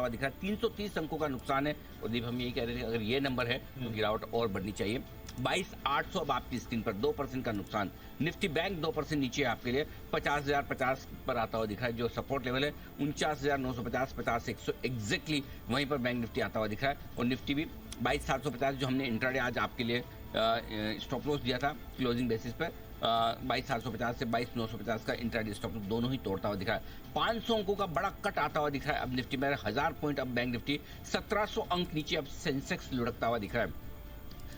हुआ दिख रहा है, 330 अंकों का नुकसान है। और दीप हम यही कह रहे थे अगर ये नंबर है तो गिरावट और बढ़नी चाहिए। 22,800 अब आपकी स्क्रीन पर 2% का नुकसान। निफ्टी बैंक 2% नीचे है आपके लिए, 50,050 पर आता हुआ दिख रहा है। जो सपोर्ट लेवल है 49,950, 50,100 एग्जैक्टली वहीं पर बैंक निफ्टी आता हुआ दिख रहा है। और निफ्टी भी 22,750 जो हमने इंट्राडे आज आपके लिए स्टॉप लॉस दिया था क्लोजिंग बेसिस पर, 22,750 से 22,950 का इंट्राडे स्टॉप लॉस दोनों ही तोड़ता हुआ दिख रहा है। 500 अंकों का बड़ा कट आता हुआ दिख रहा है अब निफ्टी में, 1000 पॉइंट अब बैंक निफ्टी, 1700 अंक नीचे अब सेंसेक्स लुढ़कता हुआ दिख रहा है।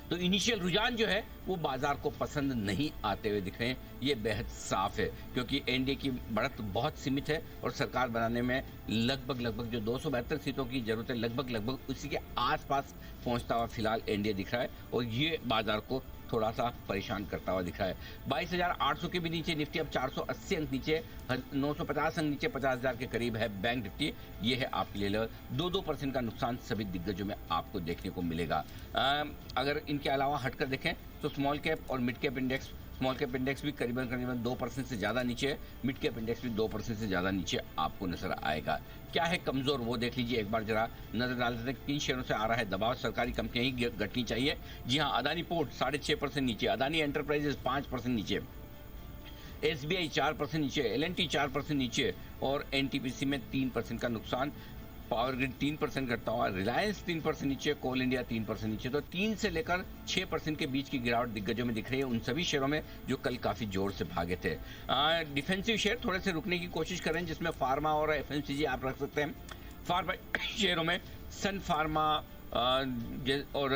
तो इनिशियल रुझान जो है वो बाजार को पसंद नहीं आते हुए दिख रहे हैं, ये बेहद साफ है, क्योंकि एनडीए की बढ़त बहुत सीमित है और सरकार बनाने में लगभग जो 272 सीटों की जरूरत है, लगभग उसी के आसपास पहुंचता हुआ फिलहाल एनडीए दिख रहा है। और ये बाजार को थोड़ा सा परेशान करता हुआ दिख रहा है। 22,800 के भी नीचे निफ्टी अब 480 अंक नीचे, 950 अंक नीचे, 50,000 के करीब है बैंक निफ्टी। ये है आपके लिए लेवल। 2% का नुकसान सभी दिग्गजों में आपको देखने को मिलेगा। अगर इनके अलावा हटकर देखें तो स्मॉल कैप और mid cap index, small cap index भी करीबन 2% से ज़्यादा नीचे है, मिड कैप इंडेक्स भी 2% से ज़्यादा नीचे आपको नजर आएगा। क्या है कमज़ोर वो देख लीजिए एक बार जरा नजर डाल देते हैं। किन शेयरों से आ रहा है दबाव? सरकारी कंपनियां ही घटनी चाहिए। जी हाँ, अदानी पोर्ट 6.5% नीचे, अदानी एंटरप्राइजेस 5% नीचे, एसबीआई 4% नीचे, एलएनटी 4% नीचे और एनटीपीसी में 3% का नुकसान। पावर ग्रिड 3% घटता हुआ, रिलायंस 3% नीचे, कोल इंडिया 3% नीचे। तो 3 से लेकर 6% के बीच की गिरावट दिग्गजों में दिख रही है, उन सभी शेयरों में जो कल काफी जोर से भागे थे। डिफेंसिव शेयर थोड़े से रुकने की कोशिश कर रहे हैं, जिसमें फार्मा और एफएमसीजी आप रख सकते हैं। फार्मा शेयरों में सन फार्मा और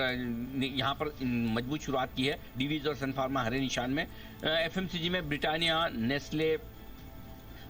यहाँ पर मजबूत शुरुआत की है डीवीज और सन फार्मा हरे निशान में। एफएमसीजी में ब्रिटानिया, नेस्ले,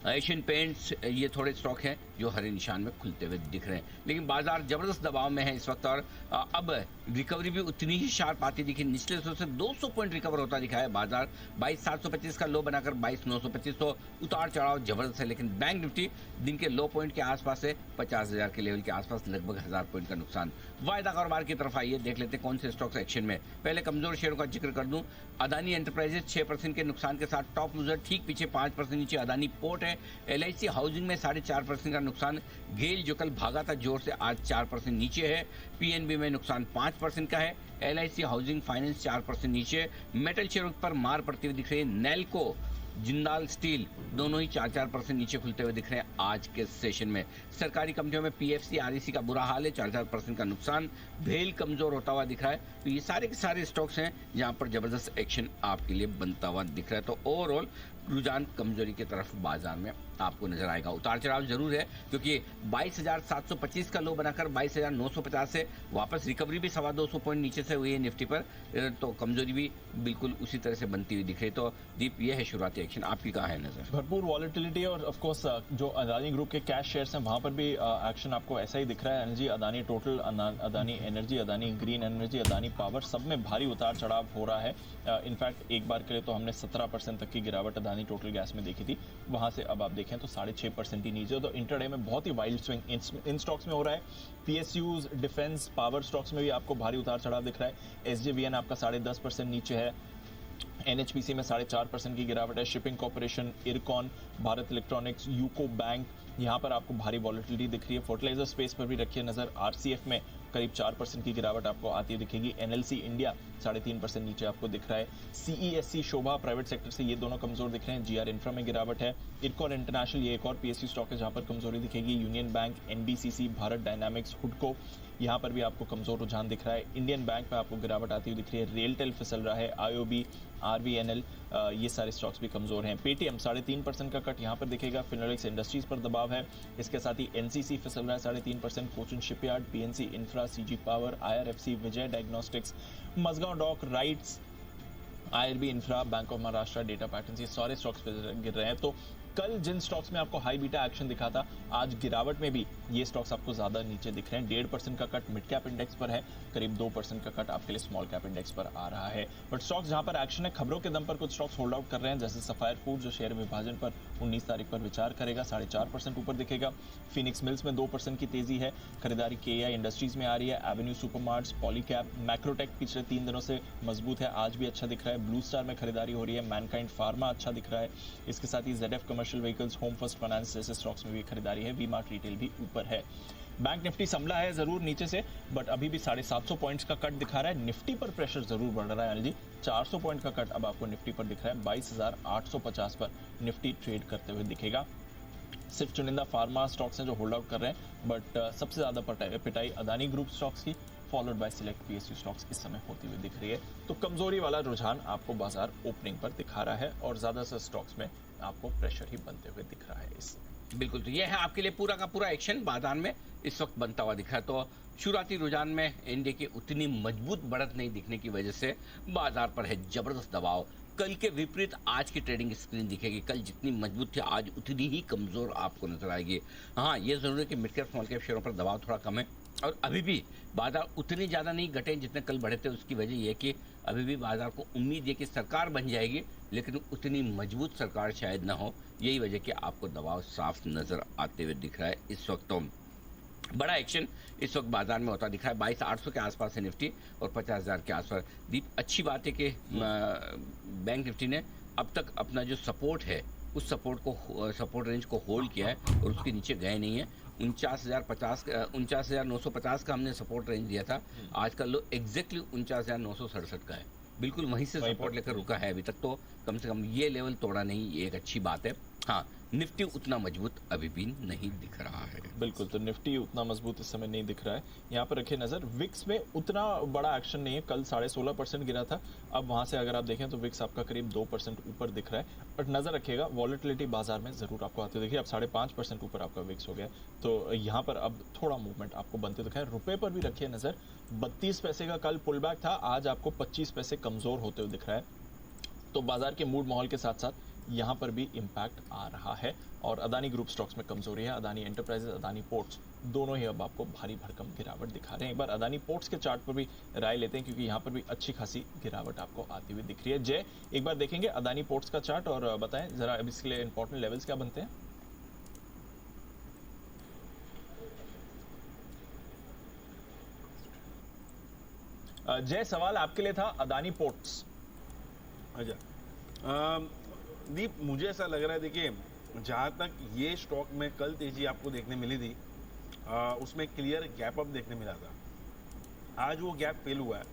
एशियन पेंट्स, ये थोड़े स्टॉक हैं जो हरे निशान में खुलते हुए दिख रहे हैं। लेकिन बाजार जबरदस्त दबाव में है इस वक्त और अब रिकवरी भी उतनी ही शार्प आती दिखी। निचले स्तर से 200 पॉइंट रिकवर होता दिखा है बाजार। 22,725 का लो बनाकर 22,925, तो उतार चढ़ाव जबरदस्त है। लेकिन बैंक निफ्टी दिन के लो पॉइंट के आसपास है, 50,000 के लेवल के आसपास, लगभग 1000 पॉइंट का नुकसान। वायदा कारोबार की तरफ आइए, देख लेते हैं कौन से स्टॉक्स एक्शन में। पहले कमजोर शेयरों का जिक्र कर दूं, अदानी एंटरप्राइजेस 6% के नुकसान के साथ टॉप लूजर, ठीक पीछे 5% नीचे अदानी पोर्ट है। एलआईसी हाउसिंग में 4.5% का नुकसान। गेल जो कल भागा था जोर से, आज 4% नीचे है। पीएनबी में नुकसान 5% का है। एलआईसी हाउसिंग फाइनेंस 4% नीचे। मेटल शेयरों पर मार पड़ती हुई दिख रही है। नेल्को, जिंदाल स्टील दोनों ही 4% नीचे खुलते हुए दिख रहे हैं आज के सेशन में। सरकारी कंपनियों में पीएफसी, आरईसी का बुरा हाल है, 4% का नुकसान। भेल कमजोर होता हुआ दिख रहा है। तो ये सारे के सारे स्टॉक्स हैं जहां पर जबरदस्त एक्शन आपके लिए बनता हुआ दिख रहा है। तो ओवरऑल रुझान कमजोरी की तरफ बाजार में आपको नजर आएगा। उतार चढ़ाव जरूर है, क्योंकि 22,725 का लो बनाकर 22,950 से वापस रिकवरी भी 225 पॉइंट नीचे से हुई है निफ्टी पर, तो कमजोरी भी बिल्कुल उसी तरह से बनती हुई दिख रही। तो दीप, ये है शुरुआती एक्शन, आपकी कहाँ है नजर? भरपूर वॉलेटिलिटी और ऑफ कोर्स जो अदानी ग्रुप के कैश शेयर्स हैं वहां पर भी एक्शन आपको ऐसा ही दिख रहा है। Energy, Adani total, Adani energy, Adani green energy, Adani power, सब में भारी उतार चढ़ाव हो रहा है। इनफैक्ट एक बार के लिए तो हमने 17% तक की गिरावट अदानी टोटल गैस में देखी थी, वहां से अब आप देखें तो 6.5% ही नीचे। तो इंटरडे में बहुत ही वाइल्ड स्विंग इन स्टॉक्स में हो रहा है। पीएसयूज, डिफेंस, पावर स्टॉक्स में भी आपको भारी उतार चढ़ाव दिख रहा है। एसजेवीएन आपका 10.5% नीचे है। एनएचपीसी में 4.5% की गिरावट है। Shipping corporation, IRCON, Bharat electronics, UCO bank, यहाँ पर आपको भारी वॉलेटिलिटी दिख रही है। फर्टिलाइजर स्पेस पर भी रखिए नजर। आरसीएफ में करीब 4% की गिरावट आपको आती दिखेगी। एनएलसी इंडिया 3.5% नीचे आपको दिख रहा है। सीईएससी, शोभा प्राइवेट सेक्टर से, ये दोनों कमजोर दिख रहे हैं। जीआर इंफ्रा में गिरावट है। इरकॉन इंटरनेशनल, ये एक और पीएसयू स्टॉक है जहां पर कमजोरी दिखेगी। Union Bank, NBCC, Bharat Dynamics, हुडको, यहाँ पर भी आपको कमजोर रुझान दिख रहा है। इंडियन बैंक पे आपको गिरावट आती हुई दिख रही है। रेलटेल फिसल रहा है। आईओबी, आरवीएनएल, ये सारे स्टॉक्स भी कमजोर हैं। पेटीएम 3.5% का कट यहाँ पर दिखेगा। फिनोलेक्स इंडस्ट्रीज पर दबाव है। इसके साथ ही एनसीसी फिसल रहा है 3.5%। Cochin shipyard, PNC infra, CG power, IRFC, Vijay diagnostics, Mazagon dock, RITES, IRB infra, bank of Maharashtra, data patterns, ये सारे स्टॉक्स पे गिर रहे हैं। तो कल जिन स्टॉक्स में आपको हाई बीटा एक्शन दिखा था, आज गिरावट में भी ये स्टॉक्स आपको ज्यादा नीचे दिख रहे हैं। 1.5% का कट मिड कैप इंडेक्स पर है, करीब 2% का कट आपके लिए स्मॉल कैप इंडेक्स पर आ रहा है। बट स्टॉक्स जहां पर एक्शन है, खबरों के दम पर कुछ स्टॉक्स होल्ड आउट कर रहे हैं, जैसे सफायर फूड जो शेयर विभाजन पर 19 तारीख पर विचार करेगा, 4.5% ऊपर दिखेगा। फिनिक्स मिल्स में 2% की तेजी है। खरीदारी केआई इंडस्ट्रीज में आ रही है। एवेन्यू सुपरमार्ट्स, पॉलीकैप, मैक्रोटेक पिछले 3 दिनों से मजबूत है, आज भी अच्छा दिख रहा है। ब्लू स्टार में खरीदारी हो रही है। मैनकाइंड फार्मा अच्छा दिख रहा है। इसके साथ ही ZF commercial vehicles, Home First Finance जैसे स्टॉक्स में भी खरीदारी है। वी मार्ट रिटेल भी ऊपर है। बैंक निफ्टी संभला है जरूर नीचे से, बट अभी भी 750 पॉइंट्स का कट दिखा रहा है। निफ्टी पर प्रेशर जरूर बढ़ रहा है अनिल जी, 400 पॉइंट का कट अब आपको निफ्टी पर दिख रहा है। 22,850 पर निफ्टी ट्रेड करते हुए दिखेगा। सिर्फ चुनिंदा फार्मा स्टॉक्स हैं जो होल्ड आउट कर रहे हैं, बट सबसे ज्यादा पिटाई अदानी ग्रुप स्टॉक्स की, followed by select PSU stocks इस समय होती हुई दिख रही है। तो कमजोरी वाला रुझान आपको बाजार ओपनिंग पर दिखा रहा है और ज्यादातर स्टॉक्स में आपको प्रेशर ही बनते हुए दिख रहा है इस बिल्कुल, तो ये है आपके लिए पूरा का पूरा एक्शन बाजार में इस वक्त बनता हुआ दिखा है। तो शुरुआती रुझान में इंडिया की उतनी मजबूत बढ़त नहीं दिखने की वजह से बाजार पर है जबरदस्त दबाव। कल के विपरीत आज की ट्रेडिंग स्क्रीन दिखेगी, कल जितनी मजबूत थी आज उतनी ही कमजोर आपको नजर आएगी। हाँ, ये जरूर है कि मिड कैप स्मॉल कैप शेयरों पर दबाव थोड़ा कम है और अभी भी बाजार उतनी ज्यादा नहीं घटे जितने कल बढ़े थे। उसकी वजह यह कि अभी भी बाजार को उम्मीद है कि सरकार बन जाएगी, लेकिन उतनी मजबूत सरकार शायद ना हो। यही वजह कि आपको दबाव साफ नजर आते हुए दिख रहा है इस वक्त। तो बड़ा एक्शन इस वक्त बाजार में होता दिखा है। 22,800 के आसपास है निफ्टी और 50,000 के आसपास। दीप, अच्छी बात है कि बैंक निफ्टी ने अब तक अपना जो सपोर्ट है उस सपोर्ट रेंज को होल्ड किया है और उसके नीचे गए नहीं है। 49,950 का हमने सपोर्ट रेंज दिया था, आज का लो एग्जैक्टली 49,967 का है। बिल्कुल वहीं से सपोर्ट लेकर रुका है अभी तक, तो कम से कम ये लेवल तोड़ा नहीं, ये एक अच्छी बात है। हाँ, निफ्टी उतना मजबूत अभी भी नहीं दिख रहा है। बिल्कुल, तो निफ्टी उतना मजबूत इस समय नहीं दिख रहा है। यहाँ पर रखिए नजर, विक्स में उतना बड़ा एक्शन नहीं है। कल 16.5% गिरा था, अब वहां से अगर आप देखें तो विक्स आपका करीब 2% ऊपर दिख रहा है। बट नजर रखिएगा, वॉलेटिलिटी बाजार में जरूर आपको आते देखिए। अब 5.5% ऊपर आपका विक्स हो गया, तो यहाँ पर अब थोड़ा मूवमेंट आपको बनते दिखा है। रुपए पर भी रखिए नजर, 32 पैसे का कल पुल बैक था, आज आपको 25 पैसे कमजोर होते हुए दिख रहा है। तो बाजार के मूड माहौल के साथ साथ यहां पर भी इंपैक्ट आ रहा है और अदानी ग्रुप स्टॉक्स में कमजोरी है। अदानी एंटरप्राइजेस, अदानी पोर्ट्स दोनों ही अब आपको भारी भरकम गिरावट दिखा रहे हैं। एक बार अदानी पोर्ट्स के चार्ट पर भी राय लेते हैं, क्योंकि यहां पर भी अच्छी खासी गिरावट आपको आती हुई दिख रही है। जय, एक बार देखेंगे अदानी पोर्ट्स का चार्ट और बताएं जरा अब इसके लिए इंपॉर्टेंट लेवल्स क्या बनते हैं। जय, सवाल आपके लिए था अदानी पोर्ट्स। अच्छा दीप, मुझे ऐसा लग रहा है, देखिए जहाँ तक ये स्टॉक में कल तेजी आपको देखने मिली थी, उसमें क्लियर गैप अप देखने मिला था। आज वो गैप फेल हुआ है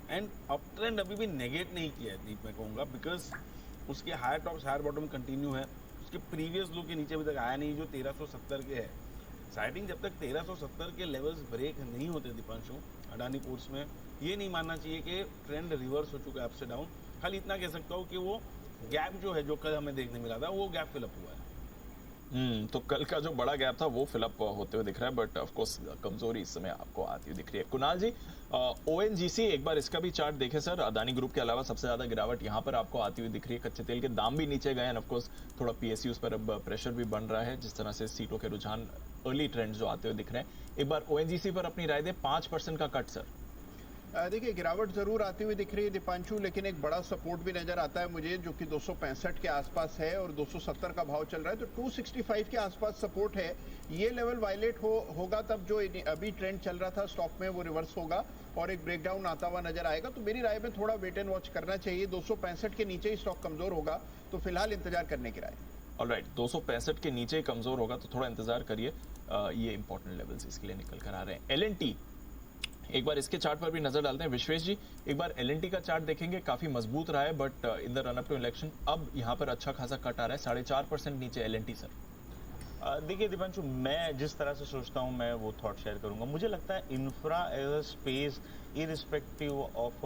एंड अप ट्रेंड अभी भी नेगेट नहीं किया है दीप, मैं कहूँगा, बिकॉज उसके higher tops higher bottom continue है। उसके प्रीवियस लो के नीचे अभी तक आया नहीं, जो 1370 के है। साइटिंग जब तक 1370 के लेवल्स ब्रेक नहीं होते दीपांशु अडानी पोर्ट्स में, ये नहीं मानना चाहिए कि ट्रेंड रिवर्स हो चुका है अप से डाउन। खाली इतना कह सकता हूँ कि वो गैप जो है, जो कल हमें देखने मिला था, वो गैप फिलअप हुआ है। तो कल का जो बड़ा गैप था वो फिलअप होते हुए दिख रहा है, बट ऑफ कोर्स कमजोरी इस समय आपको आती हुई दिख रही है। कुणाल जी, ओएनजीसी एक बार इसका भी चार्ट देखें सर। अदानी ग्रुप के अलावा सबसे ज्यादा गिरावट यहाँ पर आपको आती हुई दिख रही है। कच्चे तेल के दाम भी नीचे गए हैं, ऑफ कोर्स थोड़ा पीएसयूज पर अब प्रेशर भी बन रहा है, जिस तरह से सीटों के रुझान अर्ली ट्रेंड जो आते हुए दिख रहे हैं। एक बार ओएनजीसी पर अपनी राय दे, 5% का कट सर। देखिए, गिरावट जरूर आती हुई दिख रही है दीपांशु, लेकिन एक बड़ा सपोर्ट भी नजर आता है मुझे, जो कि 265 के आसपास है और 270 का भाव चल रहा है, तो 265 के आसपास सपोर्ट है। ये लेवल वायलेट होगा तब जो अभी ट्रेंड चल रहा था स्टॉक में वो रिवर्स होगा और एक ब्रेकडाउन आता हुआ नजर आएगा। तो मेरी राय में थोड़ा वेट एंड वॉच करना चाहिए। 265 के नीचे ही स्टॉक कमजोर होगा, तो फिलहाल इंतजार करने की राय। ऑलराइट, 265 के नीचे ही कमजोर होगा तो थोड़ा इंतजार करिए। ये इंपॉर्टेंट लेवल्स इसके लिए निकल कर आ रहे हैं। एलएनटी, एक बार इसके चार्ट पर भी नजर डालते हैं। विश्वेश जी, एक बार एलएनटी का चार्ट देखेंगे, काफी मजबूत रहा है, but in the run up to election अब यहाँ पर अच्छा खासा कट आ रहा है। 4.5% नीचे एलएनटी सर। देखिए दीपांशु, मैं जिस तरह से सोचता हूँ मैं वो थॉट शेयर करूंगा। मुझे लगता है infra as a space irrespective of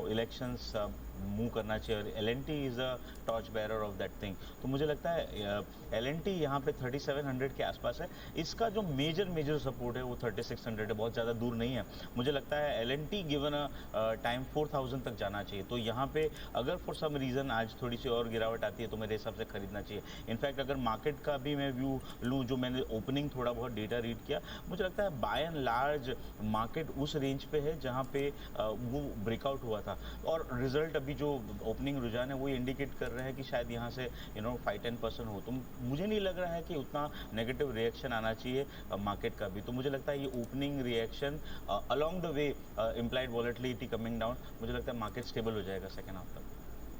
elections move करना चाहिए और LNT is a torch bearer of that thing. तो मुझे लगता है एलएनटी यहाँ पे 3700 के आसपास है। इसका जो मेजर सपोर्ट है वो 3600 है, बहुत ज़्यादा दूर नहीं है। मुझे लगता है एलएनटी गिवन अ टाइम 4000 तक जाना चाहिए। तो यहाँ पे अगर फॉर सम रीज़न आज थोड़ी सी और गिरावट आती है तो मेरे हिसाब से खरीदना चाहिए। इनफैक्ट अगर मार्केट का भी मैं व्यू लूँ, जो मैंने ओपनिंग थोड़ा बहुत डेटा रीड किया, मुझे लगता है बाय एंड लार्ज मार्केट उस रेंज पे है जहाँ पे वो ब्रेकआउट हुआ था और रिजल्ट अभी जो ओपनिंग रुझान है वो इंडिकेट कर रहे हैं कि शायद यहाँ से 5-10% हो। तो मुझे नहीं लग रहा है कि उतना नेगेटिव रिएक्शन आना चाहिए मार्केट का भी। तो मुझे लगता है ये opening reaction along the way implied volatility coming down, मुझे लगता है मार्केट स्टेबल हो जाएगा सेकेंड हाफ तक।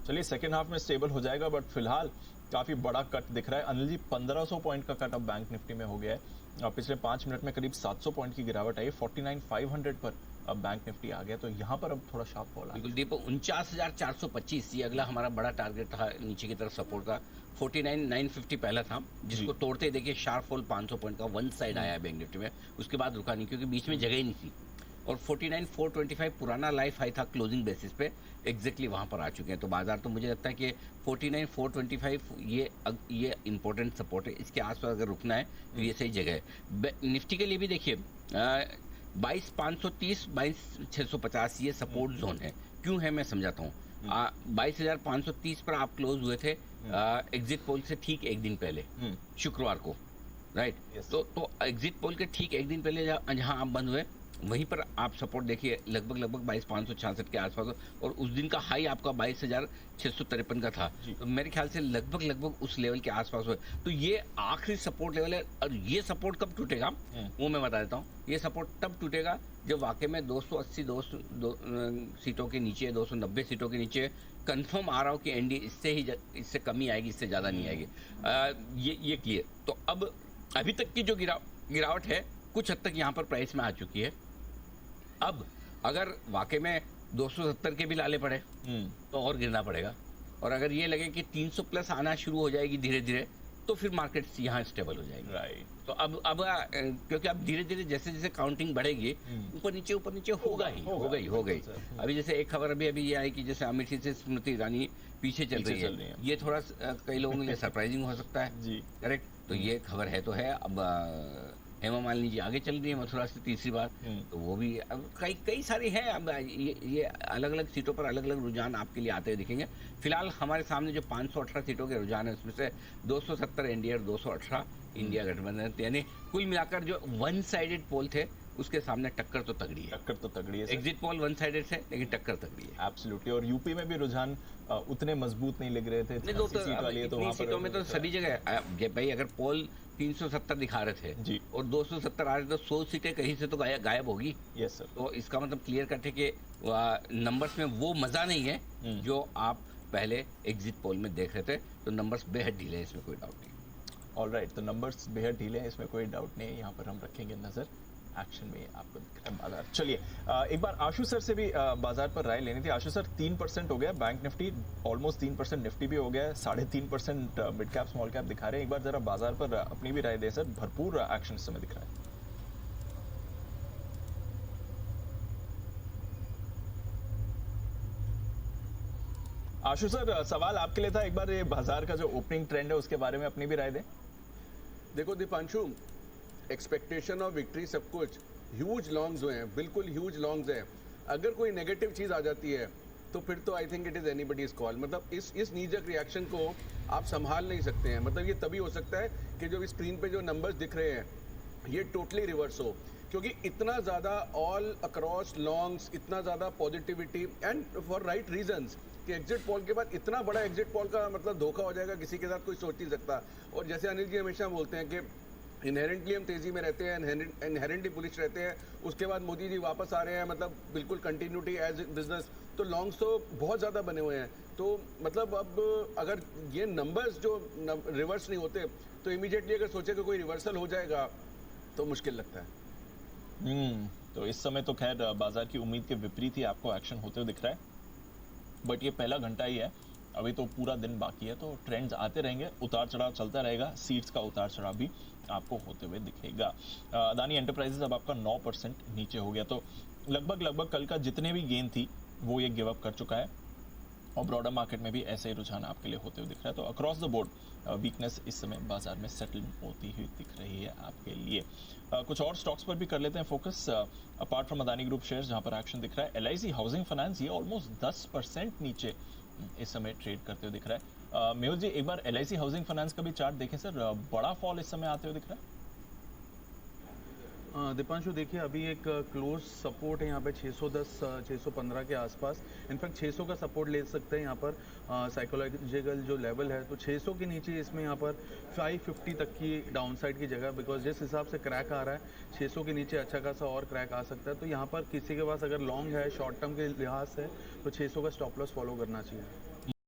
चलिए, सेकेंड हाफ में स्टेबल हो जाएगा, बट फिलहाल काफी बड़ा कट दिख रहा है। अनिल जी, 1500 पॉइंट का कट अब बैंक निफ्टी में हो गया है। पिछले 5 मिनट में करीब 700 पॉइंट की गिरावट आई, 49,500 पर अब बैंक निफ्टी आ गया, तो यहाँ पर अब थोड़ा शार्प फॉल आ बिल्कुल दीपक, 49,425 ये अगला हमारा बड़ा टारगेट था, नीचे की तरफ सपोर्ट का। 49,950 पहला था, जिसको तोड़ते ही देखिए शार्प फॉल 500 पॉइंट का वन साइड आया बैंक निफ्टी में, उसके बाद रुका नहीं क्योंकि बीच में जगह ही नहीं थी। और 49,425 पुराना लाइफ हाई था क्लोजिंग बेसिस पे, एग्जैक्टली वहां पर आ चुके हैं। तो बाजार तो मुझे लगता है कि 49,425 ये इंपॉर्टेंट सपोर्ट है, इसके आसपास अगर रुकना है तो ये सही जगह है। निफ्टी के लिए भी देखिए 22,530 22,650 ये सपोर्ट जोन है। क्यों है मैं समझाता हूँ। 22,530 पर आप क्लोज हुए थे एग्जिट पोल से ठीक एक दिन पहले, शुक्रवार को, राइट। तो एग्जिट पोल के ठीक एक दिन पहले जहां आप बंद हुए वहीं पर आप सपोर्ट देखिए लगभग 22,566 के आसपास, और उस दिन का हाई आपका 22,653 का था। तो मेरे ख्याल से लगभग उस लेवल के आसपास हुए। तो ये आखिरी सपोर्ट लेवल है, और ये सपोर्ट कब टूटेगा वो मैं बता देता हूँ। ये सपोर्ट तब टूटेगा जब वाकई में 280 सीटों के नीचे, 290 सीटों के नीचे कंफर्म आ रहा हो कि एनडी इससे कमी आएगी, इससे ज्यादा नहीं आएगी। ये क्लियर। तो अब अभी तक की जो गिरावट है कुछ हद तक यहाँ पर प्राइस में आ चुकी है। अब अगर वाकई में 270 के भी लाले पड़े तो और गिरना पड़ेगा, और अगर ये लगे कि 300 प्लस आना शुरू हो जाएगी धीरे धीरे, तो फिर मार्केट यहाँ स्टेबल हो जाएगी। राइट। तो अब क्योंकि अब धीरे धीरे जैसे जैसे काउंटिंग बढ़ेगी ऊपर नीचे होगा ही। अभी जैसे एक खबर अभी ये आई कि जैसे अमेठी से स्मृति ईरानी पीछे चल रही है। ये थोड़ा कई लोगों के लिए सरप्राइजिंग हो सकता है जी, करेक्ट। तो ये खबर है तो है। अब हेमा मालिनी जी आगे चल रही है मथुरा से तीसरी बार, तो वो भी अब कई सारी हैं। अब ये अलग अलग सीटों पर अलग अलग रुझान आपके लिए आते हुए दिखेंगे। फिलहाल हमारे सामने जो 518 सीटों के रुझान है उसमें से 270 एनडीए और 218 इंडिया गठबंधन, यानी कुल मिलाकर जो वन साइडेड पोल थे उसके सामने टक्कर तो तगड़ी है। एग्जिट पोल वन साइडेड है लेकिन टक्कर तगड़ी है। एब्सोल्युटली। और यूपी में भी रुझान उतने मजबूत नहीं लग रहे थे। इतनी सीटों में तो सभी जगह भाई अगर पोल 370 दिखा रहे थे जी और 270 आ रहे तो 100 सीटें कहीं से तो गायब होगी। Yes sir. तो इसका मतलब क्लियर कट है कि नंबर्स में वो मजा नहीं है जो आप पहले एग्जिट पोल में देख रहे थे। तो नंबर्स बेहद ढीले हैं, इसमें कोई डाउट नहीं। ऑलराइट, तो नंबर्स बेहद ढीले हैं, इसमें कोई डाउट नहीं है। यहाँ पर हम रखेंगे नजर, एक्शन में आपको दिख रहा है बाजार। चलिए एक बार आशु सर से भी बाजार पर राय लेनी थी। आशु सर 3% हो गया बैंक निफ्टी, ऑलमोस्ट 3% निफ्टी भी हो गया, 3.5% मिड कैप स्मॉल कैप दिखा रहे हैं। एक बार जरा बाजार पर अपनी भी राय दें सर, भरपूर एक्शन इस समय दिख रहा है। आशु सर सवाल आपके लिए था, एक बार ये बाजार का जो ओपनिंग ट्रेंड है उसके बारे में अपनी भी राय दें। देखो दीपांशु, एक्सपेक्टेशन ऑफ विक्ट्री सब कुछ ह्यूज लॉन्ग्स हुए हैं, बिल्कुल ह्यूज लॉन्ग्स हैं। अगर कोई नेगेटिव चीज आ जाती है तो फिर तो I think it is anybody's call. मतलब इस नीजक रिएक्शन को आप संभाल नहीं सकते हैं। मतलब ये तभी हो सकता है कि जो स्क्रीन पे जो नंबर्स दिख रहे हैं ये टोटली रिवर्स हो, क्योंकि इतना ज्यादा ऑल अक्रॉस लॉन्ग्स, इतना ज्यादा positivity and for right reasons कि एग्जिट पोल के बाद इतना बड़ा एग्जिट पोल का मतलब धोखा हो जाएगा किसी के साथ कोई सोच नहीं सकता। और जैसे अनिल जी हमेशा बोलते हैं कि इनहेरेंटली हम तेजी में रहते हैं, इनहेरेंटली बुलिश रहते हैं, उसके बाद मोदी जी वापस आ रहे हैं, मतलब बिल्कुल कंटिन्यूटी एज बिजनेस। तो लॉन्ग्स तो बहुत ज़्यादा बने हुए हैं। तो मतलब अब अगर ये नंबर्स जो रिवर्स नहीं होते तो इमीडिएटली अगर सोचे कि कोई रिवर्सल हो जाएगा तो मुश्किल लगता है। तो इस समय तो खैर बाजार की उम्मीद के विपरीत ही आपको एक्शन होते हुए दिख रहा है, बट ये पहला घंटा ही है, अभी तो पूरा दिन बाकी है। तो ट्रेंड्स आते रहेंगे, उतार चढ़ाव चलता रहेगा, सीट्स का उतार चढ़ाव भी आपको होते हुए दिखेगा। अदानी एंटरप्राइजेस अब आपका 9% नीचे हो गया, तो लगभग कल का जितने भी गेन थी वो ये गिव अप कर चुका है, और ब्रॉडर मार्केट में भी ऐसे ही रुझान आपके लिए होते हुए दिख रहा है। तो अक्रॉस द बोर्ड वीकनेस इस समय बाजार में सेटल होती हुई दिख रही है आपके लिए। कुछ और स्टॉक्स पर भी कर लेते हैं focus, apart from Adani group shares जहां पर एक्शन दिख रहा है। LIC हाउसिंग फाइनेंस ये ऑलमोस्ट 10% नीचे इस समय ट्रेड करते हुए दिख रहा है। मेहुल जी एक बार LIC हाउसिंग फाइनेंस का भी चार्ट देखें सर, बड़ा फॉल इस समय आते हुए दिख रहा है। दीपांशु देखिए अभी एक क्लोज सपोर्ट है यहाँ पे 610 615 के आसपास। इनफैक्ट 600 का सपोर्ट ले सकते हैं यहाँ पर साइकोलॉजिकल जो लेवल है। तो 600 के नीचे इसमें यहाँ पर 550 तक की डाउनसाइड की जगह, बिकॉज जिस हिसाब से क्रैक आ रहा है 600 के नीचे अच्छा खासा और क्रैक आ सकता है। तो यहाँ पर किसी के पास अगर लॉन्ग है शॉर्ट टर्म के लिहाज से तो 600 का स्टॉप लॉस फॉलो करना चाहिए।